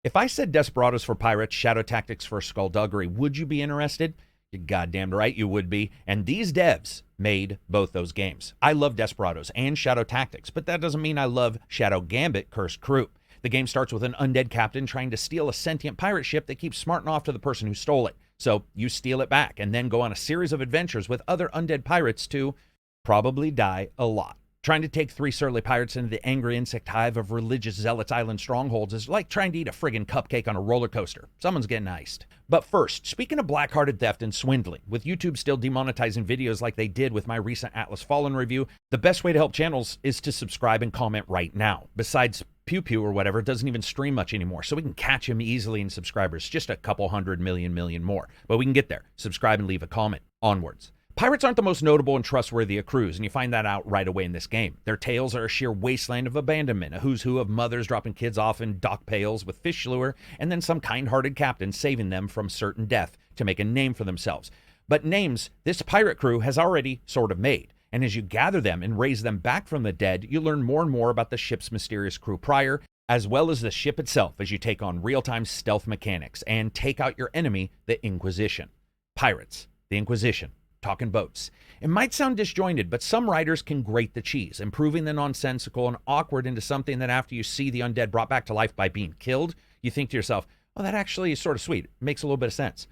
If I said Desperadoes for pirates, Shadow Tactics for skullduggery, would you be interested? You're goddamn right you would be. And these devs made both those games. I love Desperadoes and Shadow Tactics, but that doesn't mean I love Shadow Gambit, Cursed Crew. The game starts with an undead captain trying to steal a sentient pirate ship that keeps smarting off to the person who stole it. So you steal it back and then go on a series of adventures with other undead pirates to probably die a lot. Trying to take 3 surly pirates into the angry insect hive of religious zealots island strongholds is like trying to eat a friggin' cupcake on a roller coaster. Someone's getting iced. But first, speaking of black-hearted theft and swindling, with YouTube still demonetizing videos like they did with my recent Atlas Fallen review, the best way to help channels is to subscribe and comment right now. Besides, Pew Pew or whatever doesn't even stream much anymore, so we can catch him easily in subscribers, just a couple hundred million more. But we can get there. Subscribe and leave a comment. Onwards. Pirates aren't the most notable and trustworthy of crews, and you find that out right away in this game. Their tales are a sheer wasteland of abandonment, a who's who of mothers dropping kids off in dock pails with fish lure, and then some kind-hearted captain saving them from certain death to make a name for themselves. But names this pirate crew has already sort of made, and as you gather them and raise them back from the dead, you learn more and more about the ship's mysterious crew prior, as well as the ship itself as you take on real-time stealth mechanics and take out your enemy, the Inquisition. Pirates, the Inquisition. Talking boats. It might sound disjointed, but some writers can grate the cheese, improving the nonsensical and awkward into something that after you see the undead brought back to life by being killed, you think to yourself, oh, that actually is sort of sweet. It makes a little bit of sense.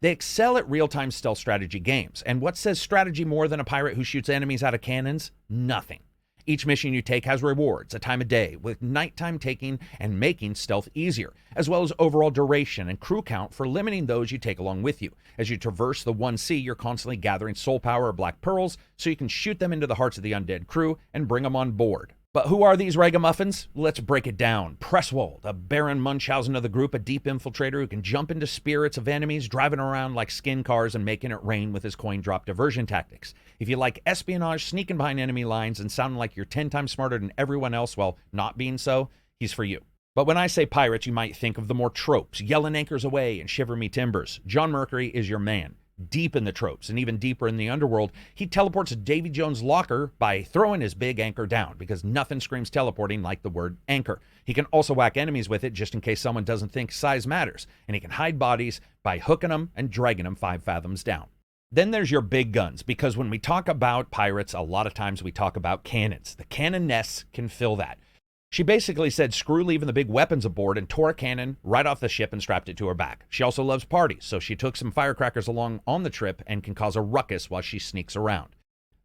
They excel at real-time stealth strategy games, and what says strategy more than a pirate who shoots enemies out of cannons? Nothing. Each mission you take has rewards, a time of day, with nighttime taking and making stealth easier, as well as overall duration and crew count for limiting those you take along with you. As you traverse the 1C, you're constantly gathering soul power or black pearls so you can shoot them into the hearts of the undead crew and bring them on board. But who are these ragamuffins? Let's break it down. Presswold, a Baron Munchausen of the group, a deep infiltrator who can jump into spirits of enemies, driving around like skin cars and making it rain with his coin drop diversion tactics. If you like espionage, sneaking behind enemy lines, and sounding like you're 10 times smarter than everyone else while not being so, he's for you. But when I say pirates, you might think of the more tropes, yelling anchors away and shiver me timbers. John Mercury is your man. Deep in the tropes and even deeper in the underworld, he teleports Davy Jones' locker by throwing his big anchor down because nothing screams teleporting like the word anchor. He can also whack enemies with it just in case someone doesn't think size matters, and he can hide bodies by hooking them and dragging them 5 fathoms down. Then there's your big guns, because when we talk about pirates, a lot of times we talk about cannons. The cannoness can fill that. She basically said screw leaving the big weapons aboard and tore a cannon right off the ship and strapped it to her back. She also loves parties, so she took some firecrackers along on the trip and can cause a ruckus while she sneaks around.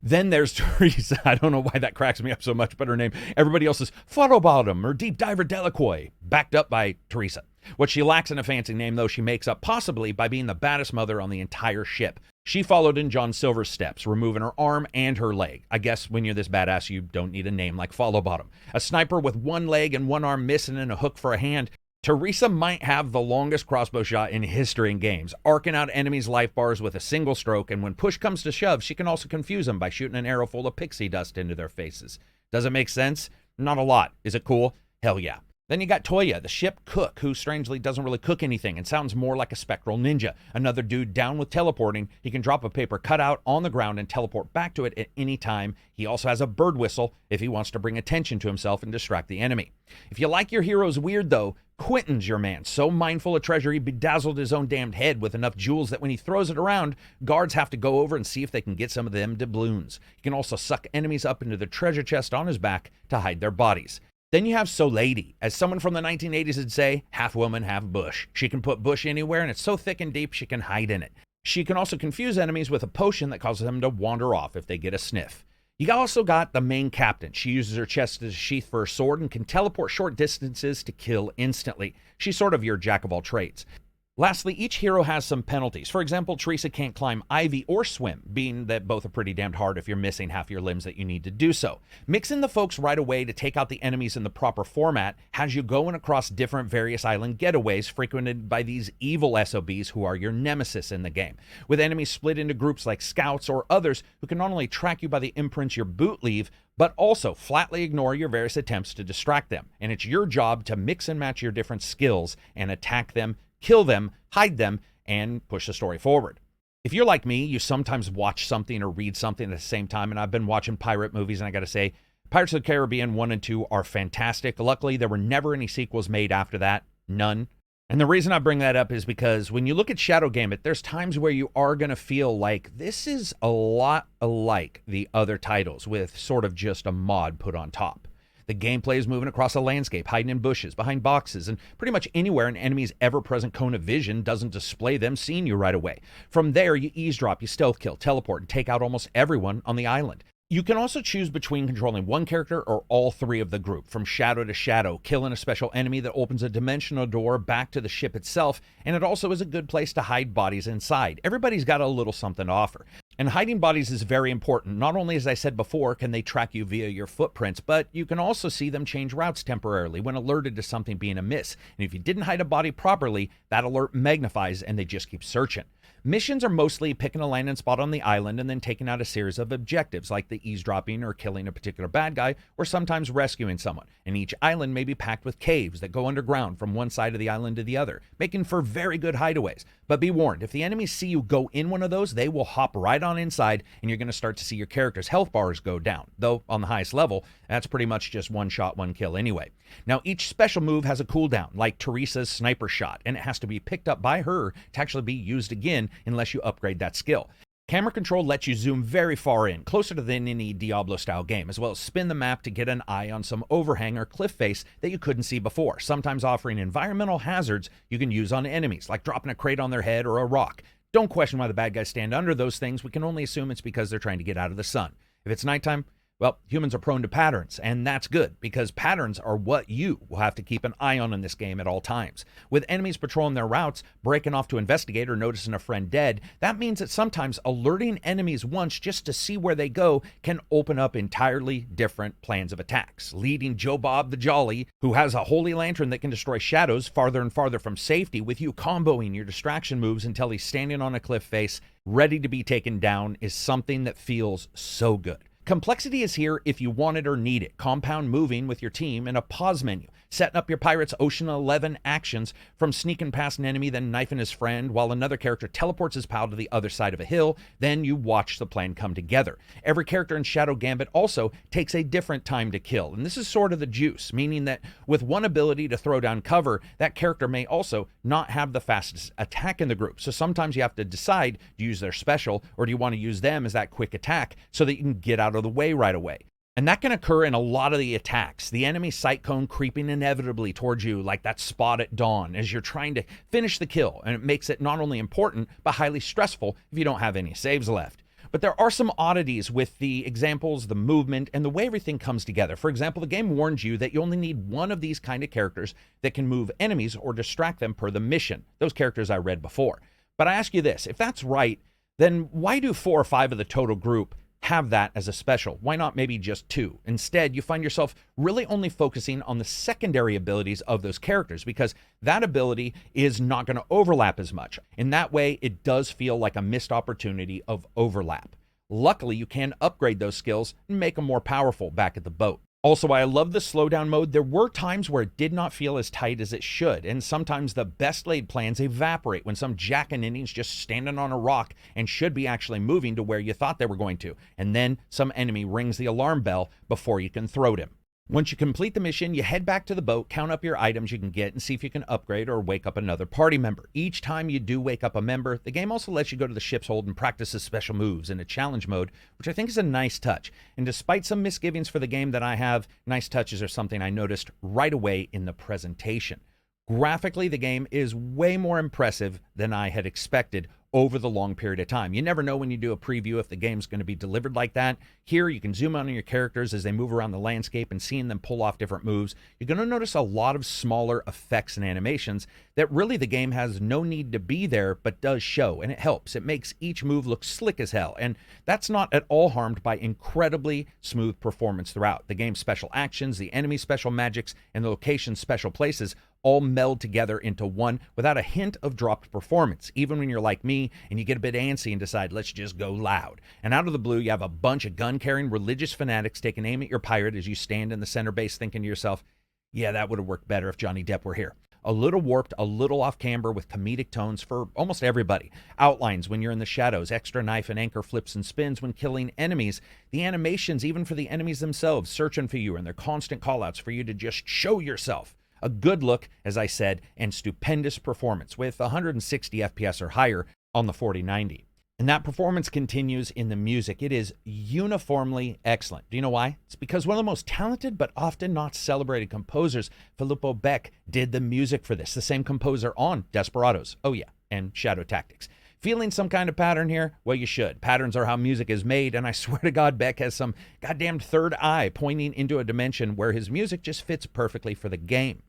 Then there's Teresa. I don't know why that cracks me up so much, but her name, everybody else is Photobottom or Deep Diver Delacroix, backed up by Teresa. What she lacks in a fancy name, though, she makes up possibly by being the baddest mother on the entire ship. She followed in John Silver's steps, removing her arm and her leg. I guess when you're this badass, you don't need a name like Followbottom. A sniper with 1 leg and 1 arm missing and a hook for a hand. Teresa might have the longest crossbow shot in history in games, arcing out enemies' life bars with a single stroke, and when push comes to shove, she can also confuse them by shooting an arrow full of pixie dust into their faces. Does it make sense? Not a lot. Is it cool? Hell yeah. Then you got Toya, the ship cook, who strangely doesn't really cook anything and sounds more like a spectral ninja. Another dude down with teleporting. He can drop a paper cutout on the ground and teleport back to it at any time. He also has a bird whistle if he wants to bring attention to himself and distract the enemy. If you like your heroes weird, though, Quentin's your man. So mindful of treasure, he bedazzled his own damned head with enough jewels that when he throws it around, guards have to go over and see if they can get some of them doubloons. He can also suck enemies up into the treasure chest on his back to hide their bodies. Then you have Solady. As someone from the 1980s would say, half woman, half bush. She can put bush anywhere, and it's so thick and deep she can hide in it. She can also confuse enemies with a potion that causes them to wander off if they get a sniff. You also got the main captain. She uses her chest as a sheath for her sword and can teleport short distances to kill instantly. She's sort of your jack of all trades. Lastly, each hero has some penalties. For example, Teresa can't climb ivy or swim, being that both are pretty damned hard if you're missing half your limbs that you need to do so. Mixing the folks right away to take out the enemies in the proper format has you going across different various island getaways frequented by these evil SOBs who are your nemesis in the game, with enemies split into groups like scouts or others who can not only track you by the imprints your boot leave, but also flatly ignore your various attempts to distract them. And it's your job to mix and match your different skills and attack them, kill them, hide them, and push the story forward. If you're like me, you sometimes watch something or read something at the same time, and I've been watching pirate movies, and I gotta say, Pirates of the Caribbean 1 and 2 are fantastic. Luckily, there were never any sequels made after that. None. And the reason I bring that up is because when you look at Shadow Gambit, there's times where you are going to feel like this is a lot alike the other titles with sort of just a mod put on top. The gameplay is moving across a landscape, hiding in bushes, behind boxes, and pretty much anywhere an enemy's ever-present cone of vision doesn't display them seeing you right away. From there, you eavesdrop, you stealth kill, teleport, and take out almost everyone on the island. You can also choose between controlling one character or all three of the group, from shadow to shadow, killing a special enemy that opens a dimensional door back to the ship itself, and it also is a good place to hide bodies inside. Everybody's got a little something to offer. And hiding bodies is very important. Not only, as I said before, can they track you via your footprints, but you can also see them change routes temporarily when alerted to something being amiss. And if you didn't hide a body properly, that alert magnifies and they just keep searching. Missions are mostly picking a landing spot on the island and then taking out a series of objectives like the eavesdropping or killing a particular bad guy or sometimes rescuing someone. And each island may be packed with caves that go underground from one side of the island to the other, making for very good hideaways. But be warned, if the enemies see you go in one of those, they will hop right on inside and you're going to start to see your character's health bars go down. Though on the highest level, that's pretty much just one shot, one kill anyway. Now, each special move has a cooldown, like Teresa's sniper shot, and it has to be picked up by her to actually be used again unless you upgrade that skill. Camera control lets you zoom very far in, closer than any Diablo-style game, as well as spin the map to get an eye on some overhang or cliff face that you couldn't see before, sometimes offering environmental hazards you can use on enemies, like dropping a crate on their head or a rock. Don't question why the bad guys stand under those things. We can only assume it's because they're trying to get out of the sun. If it's nighttime, well, humans are prone to patterns, and that's good, because patterns are what you will have to keep an eye on in this game at all times. With enemies patrolling their routes, breaking off to investigate, or noticing a friend dead, that means that sometimes alerting enemies once just to see where they go can open up entirely different plans of attacks, leading Joe Bob the Jolly, who has a holy lantern that can destroy shadows farther and farther from safety, with you comboing your distraction moves until he's standing on a cliff face, ready to be taken down, is something that feels so good. Complexity is here if you want it or need it. Compound moving with your team in a pause menu, setting up your pirate's Ocean 11 actions from sneaking past an enemy, then knifing his friend, while another character teleports his pal to the other side of a hill. Then you watch the plan come together. Every character in Shadow Gambit also takes a different time to kill, and this is sort of the juice, meaning that with one ability to throw down cover, that character may also not have the fastest attack in the group. So sometimes you have to decide, do you use their special, or do you want to use them as that quick attack so that you can get out of the way right away. And that can occur in a lot of the attacks. The enemy sight cone creeping inevitably towards you like that spot at dawn as you're trying to finish the kill. And it makes it not only important, but highly stressful if you don't have any saves left. But there are some oddities with the examples, the movement, and the way everything comes together. For example, the game warns you that you only need one of these kind of characters that can move enemies or distract them per the mission. Those characters I read before. But I ask you this, if that's right, then why do 4 or 5 of the total group have that as a special? Why not maybe just 2? Instead, you find yourself really only focusing on the secondary abilities of those characters because that ability is not going to overlap as much. In that way, it does feel like a missed opportunity of overlap. Luckily, you can upgrade those skills and make them more powerful back at the boat. Also, while I love the slowdown mode, there were times where it did not feel as tight as it should, and sometimes the best laid plans evaporate when some jack-and-Indian's just standing on a rock and should be actually moving to where you thought they were going to, and then some enemy rings the alarm bell before you can throat him. Once you complete the mission, you head back to the boat, count up your items you can get, and see if you can upgrade or wake up another party member. Each time you do wake up a member, the game also lets you go to the ship's hold and practice his special moves in a challenge mode, which I think is a nice touch. And despite some misgivings for the game that I have, nice touches are something I noticed right away in the presentation. Graphically, the game is way more impressive than I had expected over the long period of time. You never know when you do a preview if the game's going to be delivered like that. Here, you can zoom in on your characters as they move around the landscape and seeing them pull off different moves. You're going to notice a lot of smaller effects and animations that really the game has no need to be there, but does show, and it helps. It makes each move look slick as hell, and that's not at all harmed by incredibly smooth performance throughout. The game's special actions, the enemy special magics, and the location's special places all meld together into one without a hint of dropped performance, even when you're like me and you get a bit antsy and decide, let's just go loud. And out of the blue, you have a bunch of gun-carrying religious fanatics taking aim at your pirate as you stand in the center base thinking to yourself, yeah, that would have worked better if Johnny Depp were here. A little warped, a little off-camber with comedic tones for almost everybody. Outlines when you're in the shadows, extra knife and anchor flips and spins when killing enemies. The animations, even for the enemies themselves, searching for you and their constant callouts for you to just show yourself. A good look, as I said, and stupendous performance with 160 FPS or higher on the 4090. And that performance continues in the music. It is uniformly excellent. Do you know why? It's because one of the most talented but often not celebrated composers, Filippo Beck, did the music for this. The same composer on Desperadoes, oh yeah, and Shadow Tactics. Feeling some kind of pattern here? Well, you should. Patterns are how music is made, and I swear to God, Beck has some goddamn third eye pointing into a dimension where his music just fits perfectly for the game.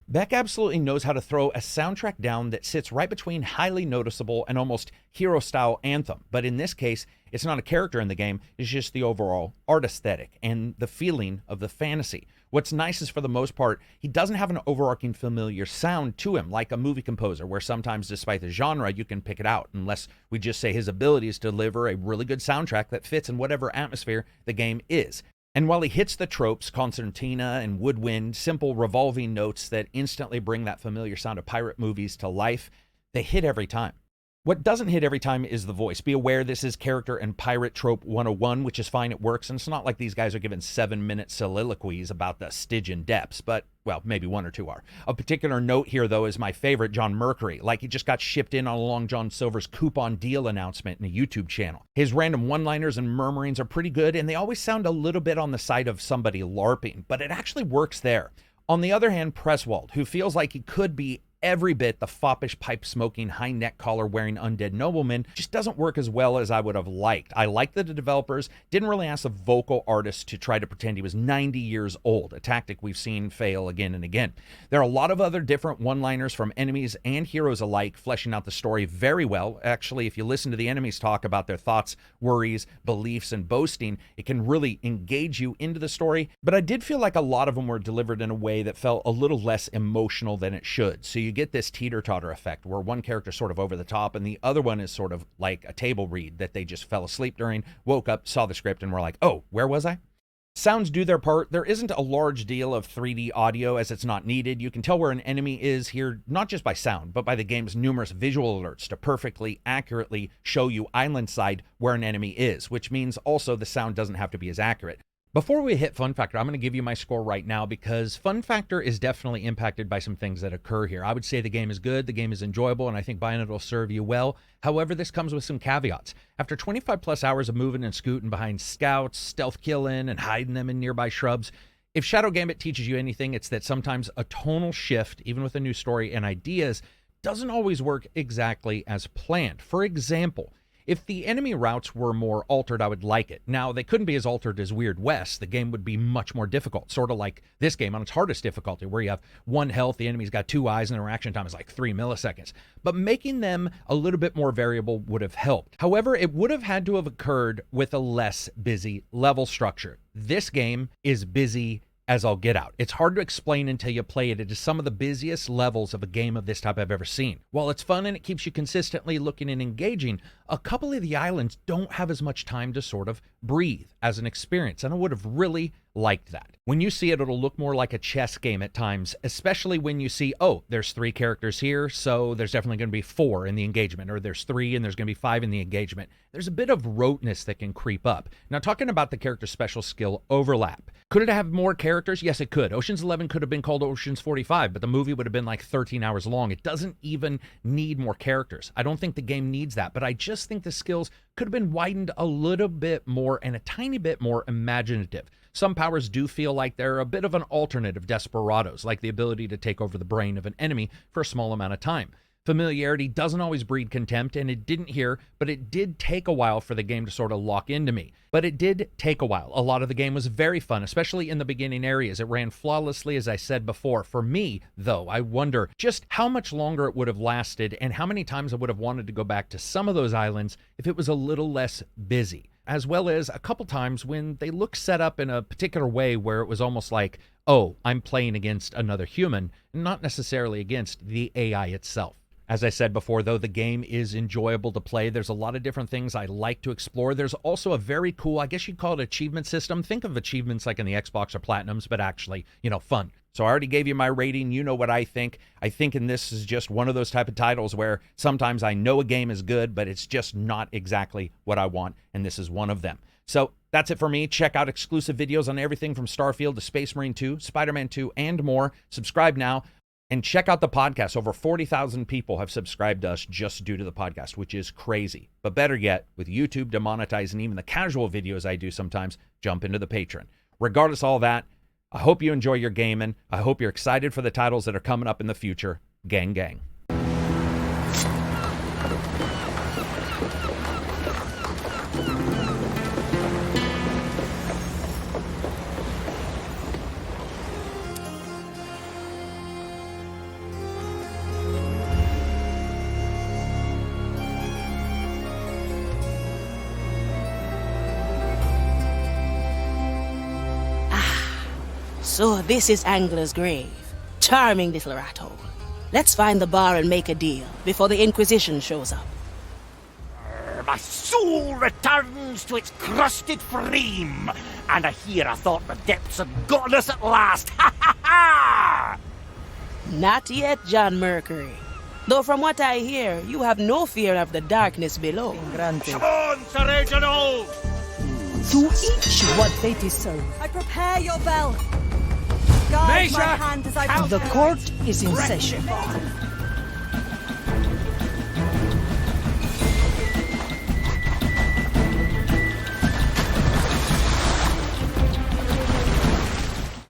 Beck absolutely knows how to throw a soundtrack down that sits right between highly noticeable and almost hero-style anthem. But in this case, it's not a character in the game, it's just the overall art aesthetic and the feeling of the fantasy. What's nice is, for the most part, he doesn't have an overarching familiar sound to him, like a movie composer, where sometimes, despite the genre, you can pick it out, unless we just say his ability is to deliver a really good soundtrack that fits in whatever atmosphere the game is. And while he hits the tropes, concertina and woodwind, simple revolving notes that instantly bring that familiar sound of pirate movies to life, they hit every time. What doesn't hit every time is the voice. Be aware this is character and pirate trope 101, which is fine, it works, and it's not like these guys are given 7-minute soliloquies about the Stygian depths, but, well, maybe one or two are. A particular note here, though, is my favorite, John Mercury, like he just got shipped in on a Long John Silver's coupon deal announcement in a YouTube channel. His random one-liners and murmurings are pretty good, and they always sound a little bit on the side of somebody LARPing, but it actually works there. On the other hand, Presswald, who feels like he could be every bit the foppish, pipe-smoking, high-neck collar-wearing undead nobleman, just doesn't work as well as I would have liked. I like that the developers didn't really ask the vocal artist to try to pretend he was 90 years old, a tactic we've seen fail again and again. There are a lot of other different one-liners from enemies and heroes alike, fleshing out the story very well. Actually, if you listen to the enemies talk about their thoughts, worries, beliefs, and boasting, it can really engage you into the story. But I did feel like a lot of them were delivered in a way that felt a little less emotional than it should. So you get this teeter-totter effect where one character's sort of over the top and the other one is sort of like a table read that they just fell asleep during, woke up, saw the script, and were like, oh, where was I? Sounds do their part. There isn't a large deal of 3D audio, as it's not needed. You can tell where an enemy is here, not just by sound, but by the game's numerous visual alerts to perfectly, accurately show you island side where an enemy is, which means also the sound doesn't have to be as accurate. Before we hit Fun Factor, I'm going to give you my score right now because Fun Factor is definitely impacted by some things that occur here. I would say the game is good, the game is enjoyable, and I think buying it will serve you well. However, this comes with some caveats. After 25 plus hours of moving and scooting behind scouts, stealth killing, and hiding them in nearby shrubs, if Shadow Gambit teaches you anything, it's that sometimes a tonal shift, even with a new story and ideas, doesn't always work exactly as planned. For example, if the enemy routes were more altered, I would like it. Now, they couldn't be as altered as Weird West. The game would be much more difficult, sort of like this game on its hardest difficulty, where you have 1 health, the enemy's got 2 eyes, and their reaction time is like 3 milliseconds. But making them a little bit more variable would have helped. However, it would have had to have occurred with a less busy level structure. This game is busy as I'll get out. It's hard to explain until you play it. It is some of the busiest levels of a game of this type I've ever seen. While it's fun and it keeps you consistently looking and engaging, a couple of the islands don't have as much time to sort of breathe as an experience, and I would have really liked that. When you see it, it'll look more like a chess game at times, especially when you see, oh, there's 3 characters here, so there's definitely going to be 4 in the engagement, or there's 3 and there's going to be 5 in the engagement. There's a bit of roteness that can creep up. Now, talking about the character special skill overlap, could it have more characters? Yes, it could. Ocean's 11 could have been called Ocean's 45, but the movie would have been like 13 hours long. It doesn't even need more characters. I don't think the game needs that, but I just think the skills could have been widened a little bit more and a tiny bit more imaginative. Some powers do feel like they're a bit of an alternate of Desperadoes, like the ability to take over the brain of an enemy for a small amount of time. Familiarity doesn't always breed contempt, and it didn't here, but it did take a while for the game to sort of lock into me. But it did take a while. A lot of the game was very fun, especially in the beginning areas. It ran flawlessly, as I said before. For me, though, I wonder just how much longer it would have lasted and how many times I would have wanted to go back to some of those islands if it was a little less busy. As well as a couple times when they looked set up in a particular way where it was almost like, oh, I'm playing against another human, not necessarily against the AI itself. As I said before, though, the game is enjoyable to play. There's a lot of different things I like to explore. There's also a very cool, I guess you'd call it achievement system. Think of achievements like in the Xbox or Platinums, but actually, fun. So I already gave you my rating. You know what I think. I think in this is just one of those type of titles where sometimes I know a game is good, but it's just not exactly what I want, and this is one of them. So That's it for me. Check out exclusive videos on everything from Starfield to Space Marine 2, Spider-Man 2, and more. Subscribe now. And check out the podcast. Over 40,000 people have subscribed to us just due to the podcast, which is crazy. But better yet, with YouTube demonetizing even the casual videos I do sometimes, jump into the Patreon. Regardless of all that, I hope you enjoy your gaming. I hope you're excited for the titles that are coming up in the future. Gang, gang. So this is Angler's grave. Charming little rat hole. Let's find the bar and make a deal before the Inquisition shows up. My soul returns to its crusted frame, and here I thought the depths had gotten us at last. Ha ha ha! Not yet, John Mercury. Though from what I hear, you have no fear of the darkness below. Come on, Sir Reginald! To each what fate is served. I prepare your bell. Guide my hand as I The court is in session.